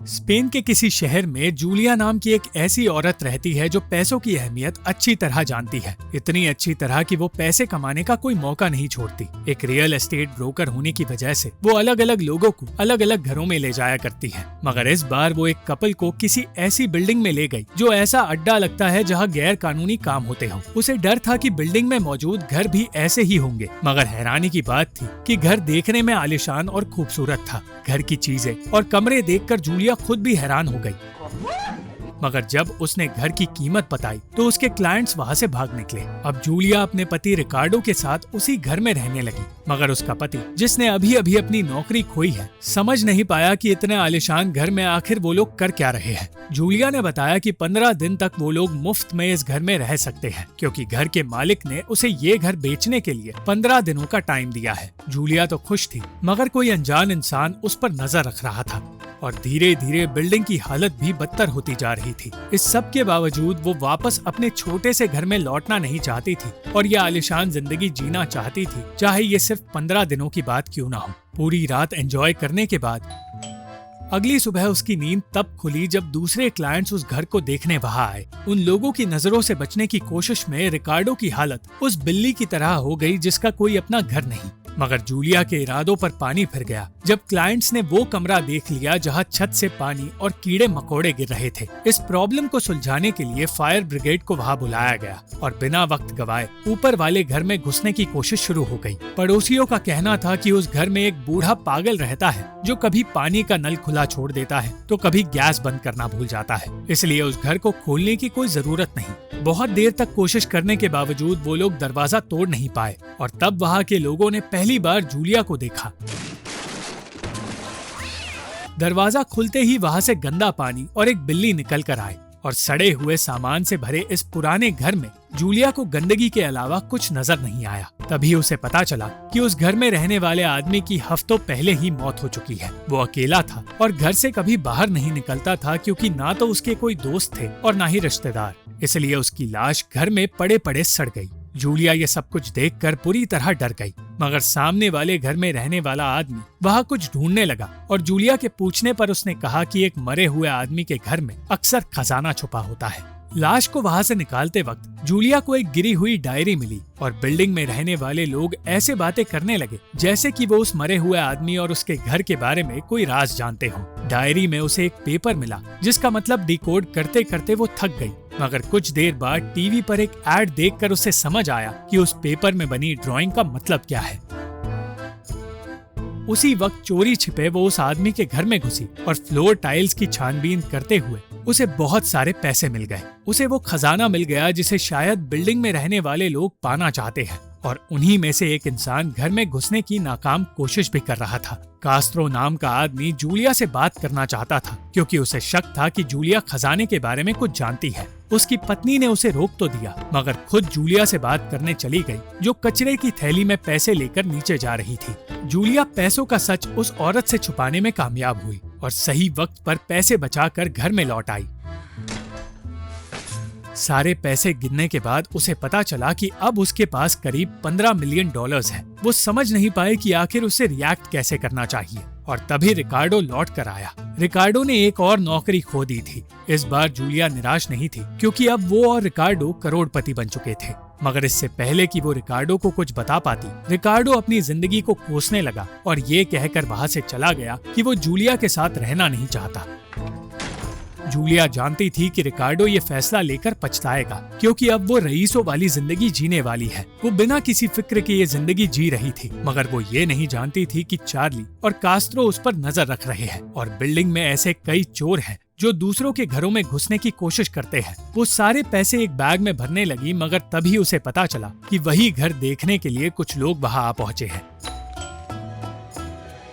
Spain के किसी शहर में जूलिया नाम की एक ऐसी औरत रहती है जो पैसों की अहमियत अच्छी तरह जानती है, इतनी अच्छी तरह कि वो पैसे कमाने का कोई मौका नहीं छोड़ती। एक रियल एस्टेट ब्रोकर होने की वजह से वो अलग अलग लोगों को अलग अलग घरों में ले जाया करती है। मगर इस बार वो एक कपल को किसी ऐसी बिल्डिंग में ले गई जो ऐसा अड्डा लगता है जहाँ गैर कानूनी काम होते हो। उसे डर था कि बिल्डिंग में मौजूद घर भी ऐसे ही होंगे, मगर हैरानी की बात थी कि घर देखने में आलीशान और खूबसूरत था। घर की चीजें और कमरे देखकर जूलिया खुद भी हैरान हो गई। मगर जब उसने घर की कीमत बताई तो उसके क्लाइंट्स वहाँ से भाग निकले। अब जूलिया अपने पति रिकार्डो के साथ उसी घर में रहने लगी, मगर उसका पति, जिसने अभी अभी अपनी नौकरी खोई है, समझ नहीं पाया कि इतने आलीशान घर में आखिर वो लोग कर क्या रहे हैं। जूलिया ने बताया कि 15 दिन तक वो लोग मुफ्त में इस घर में रह सकते हैं, क्योंकि घर के मालिक ने उसे ये घर बेचने के लिए 15 दिनों का टाइम दिया है। जूलिया तो खुश थी, मगर कोई अनजान इंसान उस पर नजर रख रहा था और धीरे धीरे बिल्डिंग की हालत भी बदतर होती जा रही थी। इस सब के बावजूद वो वापस अपने छोटे से घर में लौटना नहीं चाहती थी और ये आलीशान जिंदगी जीना चाहती थी, चाहे ये सिर्फ 15 दिनों की बात क्यों ना हो। पूरी रात एंजॉय करने के बाद अगली सुबह उसकी नींद तब खुली जब दूसरे क्लाइंट्स उस घर को देखने वहां आए। उन लोगों की नजरों से बचने की कोशिश में रिकार्डो की हालत उस बिल्ली की तरह हो गई जिसका कोई अपना घर नहीं। मगर जूलिया के इरादों पर पानी फिर गया जब क्लाइंट्स ने वो कमरा देख लिया जहां छत से पानी और कीड़े मकोड़े गिर रहे थे। इस प्रॉब्लम को सुलझाने के लिए फायर ब्रिगेड को वहां बुलाया गया और बिना वक्त गवाए ऊपर वाले घर में घुसने की कोशिश शुरू हो गई। पड़ोसियों का कहना था कि उस घर में एक बूढ़ा पागल रहता है जो कभी पानी का नल खुला छोड़ देता है तो कभी गैस बंद करना भूल जाता है, इसलिए उस घर को खोलने की कोई जरूरत नहीं। बहुत देर तक कोशिश करने के बावजूद वो लोग दरवाजा तोड़ नहीं पाए और तब वहाँ के लोगों ने पहली बार जूलिया को देखा। दरवाजा खुलते ही वहाँ से गंदा पानी और एक बिल्ली निकल कर आए और सड़े हुए सामान से भरे इस पुराने घर में जूलिया को गंदगी के अलावा कुछ नजर नहीं आया। तभी उसे पता चला कि उस घर में रहने वाले आदमी की हफ्तों पहले ही मौत हो चुकी है। वो अकेला था और घर से कभी बाहर नहीं निकलता था, क्योंकि ना तो उसके कोई दोस्त थे और ना ही रिश्तेदार, इसलिए उसकी लाश घर में पड़े पड़े सड़ गई। जूलिया ये सब कुछ देखकर पूरी तरह डर गई, मगर सामने वाले घर में रहने वाला आदमी वहाँ कुछ ढूंढने लगा और जूलिया के पूछने पर उसने कहा कि एक मरे हुए आदमी के घर में अक्सर खजाना छुपा होता है। लाश को वहाँ से निकालते वक्त जूलिया को एक गिरी हुई डायरी मिली और बिल्डिंग में रहने वाले लोग ऐसे बातें करने लगे जैसे कि वो उस मरे हुए आदमी और उसके घर के बारे में कोई राज जानते हो। डायरी में उसे एक पेपर मिला जिसका मतलब डिकोड करते करते वो थक गई, मगर कुछ देर बाद टीवी पर एक एड देखकर उसे समझ आया कि उस पेपर में बनी ड्राइंग का मतलब क्या है। उसी वक्त चोरी छिपे वो उस आदमी के घर में घुसी और फ्लोर टाइल्स की छानबीन करते हुए उसे बहुत सारे पैसे मिल गए। उसे वो खजाना मिल गया जिसे शायद बिल्डिंग में रहने वाले लोग पाना चाहते हैं और उन्हीं में से एक इंसान घर में घुसने की नाकाम कोशिश भी कर रहा था। कास्त्रो नाम का आदमी जूलिया से बात करना चाहता था, क्योंकि उसे शक था कि जूलिया खजाने के बारे में कुछ जानती है। उसकी पत्नी ने उसे रोक तो दिया, मगर खुद जूलिया से बात करने चली गई, जो कचरे की थैली में पैसे लेकर नीचे जा रही थी। जूलिया पैसों का सच उस औरत से छुपाने में कामयाब हुई और सही वक्त पर पैसे बचाकर घर में लौट आई। सारे पैसे गिनने के बाद उसे पता चला कि अब उसके पास करीब $15 मिलियन है। वो समझ नहीं पाए कि आखिर उसे रिएक्ट कैसे करना चाहिए और तभी रिकार्डो लौट कर आया। रिकार्डो ने एक और नौकरी खो दी थी। इस बार जूलिया निराश नहीं थी, क्योंकि अब वो और रिकार्डो करोड़पति बन चुके थे। मगर इससे पहले कि वो रिकार्डो को कुछ बता पाती, रिकार्डो अपनी जिंदगी को कोसने लगा और ये कहकर वहाँ से चला गया कि वो जूलिया के साथ रहना नहीं चाहता। जूलिया जानती थी कि रिकार्डो ये फैसला लेकर पछताएगा, क्योंकि अब वो रईसों वाली जिंदगी जीने वाली है। वो बिना किसी फिक्र के ये जिंदगी जी रही थी, मगर वो ये नहीं जानती थी कि चार्ली और कास्त्रो उस पर नजर रख रहे हैं और बिल्डिंग में ऐसे कई चोर हैं जो दूसरों के घरों में घुसने की कोशिश करते हैं। वो सारे पैसे एक बैग में भरने लगी, मगर तभी उसे पता चला कि वही घर देखने के लिए कुछ लोग वहाँ आ पहुँचे हैं।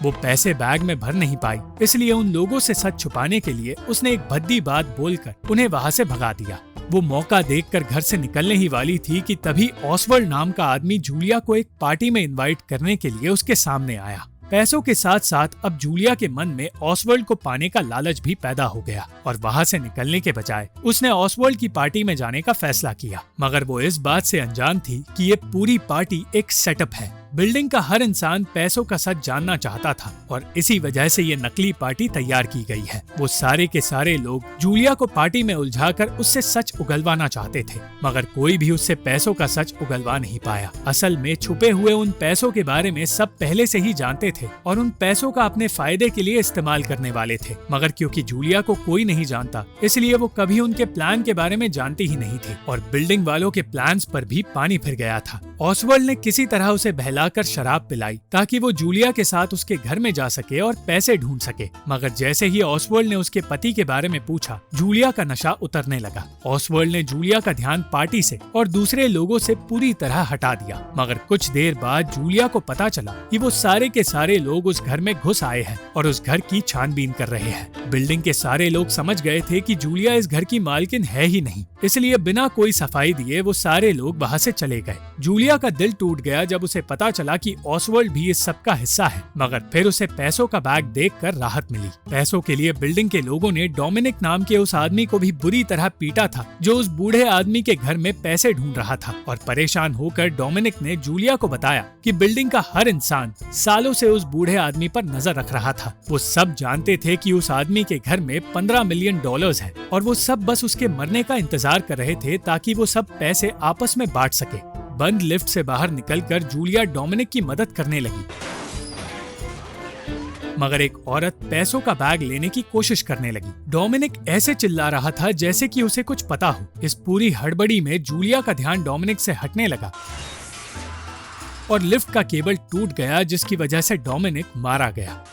वो पैसे बैग में भर नहीं पाई, इसलिए उन लोगों से सच छुपाने के लिए उसने एक भद्दी बात बोलकर उन्हें वहाँ से भगा दिया। वो मौका देखकर घर से निकलने ही वाली थी कि तभी ऑसवर्ल्ड नाम का आदमी जूलिया को एक पार्टी में इनवाइट करने के लिए उसके सामने आया। पैसों के साथ साथ अब जूलिया के मन में ऑसवर्ल्ड को पाने का लालच भी पैदा हो गया और वहाँ से निकलने के बजाय उसने ऑसवर्ल्ड की पार्टी में जाने का फैसला किया। मगर वो इस बात से अनजान थी कि ये पूरी पार्टी एक सेटअप है। बिल्डिंग का हर इंसान पैसों का सच जानना चाहता था और इसी वजह से ये नकली पार्टी तैयार की गई है। वो सारे के सारे लोग जूलिया को पार्टी में उलझाकर उससे सच उगलवाना चाहते थे, मगर कोई भी उससे पैसों का सच उगलवा नहीं पाया। असल में छुपे हुए उन पैसों के बारे में सब पहले से ही जानते थे और उन पैसों का अपने फायदे के लिए इस्तेमाल करने वाले थे, मगर क्योंकि जूलिया को कोई नहीं जानता इसलिए वो कभी उनके प्लान के बारे में जानती ही नहीं थी और बिल्डिंग वालों के प्लान्स पर भी पानी फिर गया था। ऑसवर्ल्ड ने किसी तरह उसे बहलाकर शराब पिलाई ताकि वो जूलिया के साथ उसके घर में जा सके और पैसे ढूंढ सके, मगर जैसे ही ऑसवर्ल्ड ने उसके पति के बारे में पूछा, जूलिया का नशा उतरने लगा। ऑसवर्ल्ड ने जूलिया का ध्यान पार्टी से और दूसरे लोगों से पूरी तरह हटा दिया, मगर कुछ देर बाद जूलिया को पता चला कि वो सारे के सारे लोग उस घर में घुस आए हैं और उस घर की छानबीन कर रहे हैं। बिल्डिंग के सारे लोग समझ गए थे कि जूलिया इस घर की मालकिन है ही नहीं, इसलिए बिना कोई सफाई दिए वो सारे लोग वहाँ से चले गए। जूलिया का दिल टूट गया जब उसे पता चला कि ऑसवर्ल्ड भी इस सब का हिस्सा है, मगर फिर उसे पैसों का बैग देखकर राहत मिली। पैसों के लिए बिल्डिंग के लोगों ने डोमिनिक नाम के उस आदमी को भी बुरी तरह पीटा था जो उस बूढ़े आदमी के घर में पैसे ढूंढ रहा था, और परेशान होकर डोमिनिक ने जूलिया को बताया कि बिल्डिंग का हर इंसान सालों से उस बूढ़े आदमी पर नजर रख रहा था। वो सब जानते थे कि उस आदमी के घर में $15 मिलियन है और वो सब बस उसके मरने का इंतजार कर रहे थे ताकि वो सब पैसे आपस में बांट सके। बंद लिफ्ट से बाहर निकलकर जूलिया डोमिनिक की मदद करने लगी, मगर एक औरत पैसों का बैग लेने की कोशिश करने लगी। डोमिनिक ऐसे चिल्ला रहा था जैसे कि उसे कुछ पता हो। इस पूरी हड़बड़ी में जूलिया का ध्यान डोमिनिक से हटने लगा और लिफ्ट का केबल टूट गया, जिसकी वजह से डोमिनिक मारा गया।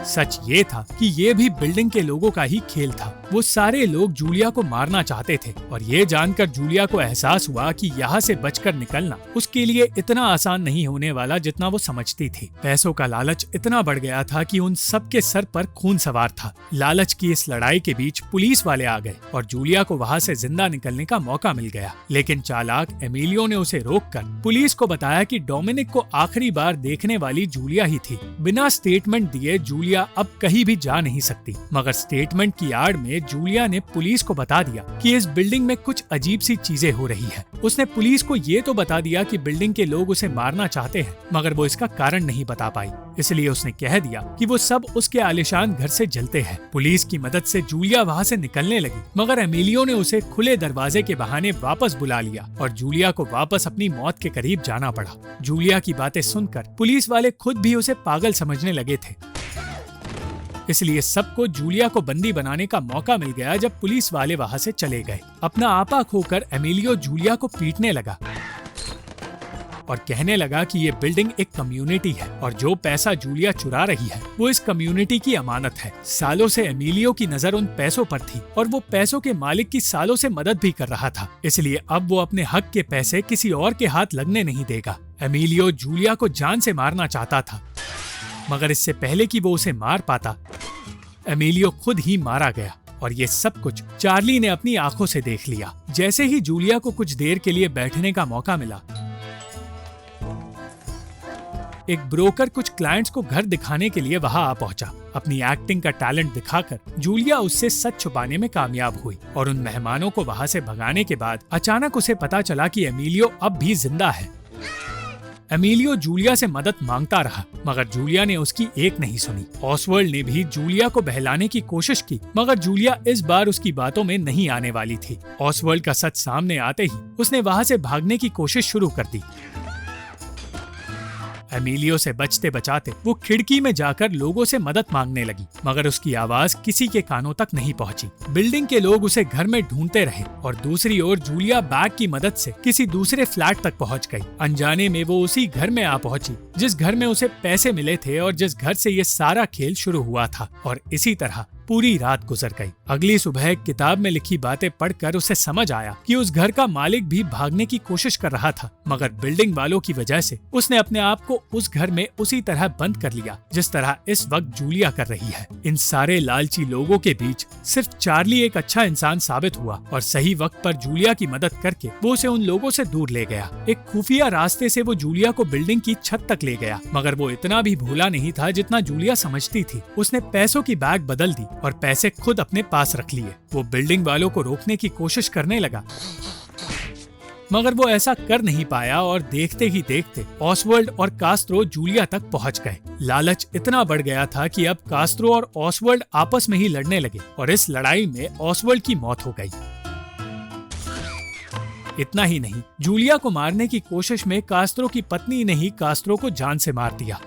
सच ये था कि ये भी बिल्डिंग के लोगों का ही खेल था। वो सारे लोग जूलिया को मारना चाहते थे और ये जानकर जूलिया को एहसास हुआ कि यहाँ से बचकर निकलना उसके लिए इतना आसान नहीं होने वाला जितना वो समझती थी। पैसों का लालच इतना बढ़ गया था कि उन सब के सर पर खून सवार था। लालच की इस लड़ाई के बीच पुलिस वाले आ गए और जूलिया को वहाँ से जिंदा निकलने का मौका मिल गया, लेकिन चालाक एमिलियो ने उसे रोककर पुलिस को बताया कि डोमिनिक को आखिरी बार देखने वाली जूलिया ही थी। बिना स्टेटमेंट दिए जूलिया अब कहीं भी जा नहीं सकती, मगर स्टेटमेंट की आड़ में जूलिया ने पुलिस को बता दिया कि इस बिल्डिंग में कुछ अजीब सी चीजें हो रही है। उसने पुलिस को ये तो बता दिया कि बिल्डिंग के लोग उसे मारना चाहते हैं, मगर वो इसका कारण नहीं बता पाई, इसलिए उसने कह दिया कि वो सब उसके आलीशान घर से जलते हैं। पुलिस की मदद से जूलिया वहाँ से निकलने लगी, मगर एमिलियो ने उसे खुले दरवाजे के बहाने वापस बुला लिया और जूलिया को वापस अपनी मौत के करीब जाना पड़ा। जूलिया की बातें सुनकर पुलिस वाले खुद भी उसे पागल समझने लगे थे, इसलिए सबको जूलिया को बंदी बनाने का मौका मिल गया जब पुलिस वाले वहाँ से चले गए। अपना आपा खोकर एमिलियो जूलिया को पीटने लगा और कहने लगा कि ये बिल्डिंग एक कम्युनिटी है और जो पैसा जूलिया चुरा रही है वो इस कम्युनिटी की अमानत है। सालों से एमिलियो की नजर उन पैसों पर थी और वो पैसों के मालिक की सालों से मदद भी कर रहा था, इसलिए अब वो अपने हक के पैसे किसी और के हाथ लगने नहीं देगा। एमिलियो जूलिया को जान से मारना चाहता था, मगर इससे पहले कि वो उसे मार पाता, एमिलियो खुद ही मारा गया और ये सब कुछ चार्ली ने अपनी आंखों से देख लिया। जैसे ही जूलिया को कुछ देर के लिए बैठने का मौका मिला, एक ब्रोकर कुछ क्लाइंट्स को घर दिखाने के लिए वहां आ पहुंचा। अपनी एक्टिंग का टैलेंट दिखाकर जूलिया उससे सच छुपाने में कामयाब हुई और उन मेहमानों को वहां से भगाने के बाद अचानक उसे पता चला कि एमिलियो अब भी जिंदा है। एमिलियो जूलिया से मदद मांगता रहा, मगर जूलिया ने उसकी एक नहीं सुनी। ऑसवर्ल्ड ने भी जूलिया को बहलाने की कोशिश की, मगर जूलिया इस बार उसकी बातों में नहीं आने वाली थी। ऑसवर्ल्ड का सच सामने आते ही उसने वहां से भागने की कोशिश शुरू कर दी। एमिलियो से बचते बचाते वो खिड़की में जाकर लोगों से मदद मांगने लगी, मगर उसकी आवाज किसी के कानों तक नहीं पहुंची। बिल्डिंग के लोग उसे घर में ढूंढते रहे और दूसरी ओर जूलिया बैग की मदद से किसी दूसरे फ्लैट तक पहुंच गई। अनजाने में वो उसी घर में आ पहुंची जिस घर में उसे पैसे मिले थे और जिस घर से ये सारा खेल शुरू हुआ था, और इसी तरह पूरी रात गुजर गई। अगली सुबह किताब में लिखी बातें पढ़कर उसे समझ आया कि उस घर का मालिक भी भागने की कोशिश कर रहा था, मगर बिल्डिंग वालों की वजह से उसने अपने आप को उस घर में उसी तरह बंद कर लिया जिस तरह इस वक्त जूलिया कर रही है। इन सारे लालची लोगों के बीच सिर्फ चार्ली एक अच्छा इंसान साबित हुआ और सही वक्त पर जूलिया की मदद करके वो उसे उन लोगों से दूर ले गया। एक खुफिया रास्ते से वो जूलिया को बिल्डिंग की छत तक ले गया, मगर वो इतना भी भोला नहीं था जितना जूलिया समझती थी। उसने पैसों की बैग बदल दी और पैसे खुद अपने पास रख लिए। वो बिल्डिंग वालों को रोकने की कोशिश करने लगा, मगर वो ऐसा कर नहीं पाया और देखते ही देखते ऑसवर्ल्ड और कास्त्रो जूलिया तक पहुंच गए। लालच इतना बढ़ गया था कि अब कास्त्रो और ऑसवर्ल्ड आपस में ही लड़ने लगे और इस लड़ाई में ऑसवर्ल्ड की मौत हो गई। इतना ही नहीं, जूलिया को मारने की कोशिश में कास्त्रो की पत्नी ने ही कास्त्रो को जान से मार दिया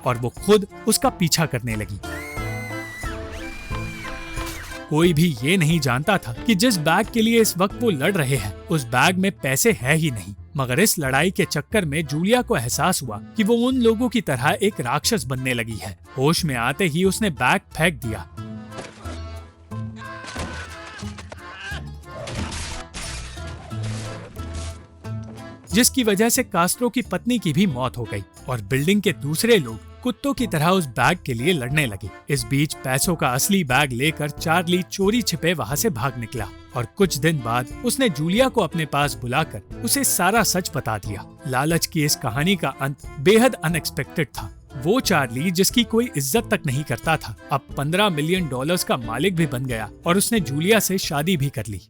और वो खुद उसका पीछा करने लगी। कोई भी ये नहीं जानता था कि जिस बैग के लिए इस वक्त वो लड़ रहे हैं उस बैग में पैसे है ही नहीं। मगर इस लड़ाई के चक्कर में जूलिया को एहसास हुआ कि वो उन लोगों की तरह एक राक्षस बनने लगी है। होश में आते ही उसने बैग फेंक दिया जिसकी वजह से कास्त्रो की पत्नी की भी मौत हो गई और बिल्डिंग के दूसरे लोग कुत्तों की तरह उस बैग के लिए लड़ने लगे। इस बीच पैसों का असली बैग लेकर चार्ली चोरी छिपे वहाँ से भाग निकला और कुछ दिन बाद उसने जूलिया को अपने पास बुलाकर उसे सारा सच बता दिया। लालच की इस कहानी का अंत बेहद अनएक्सपेक्टेड था। वो चार्ली जिसकी कोई इज्जत तक नहीं करता था अब $15 मिलियन का मालिक भी बन गया और उसने जूलिया से शादी भी कर ली।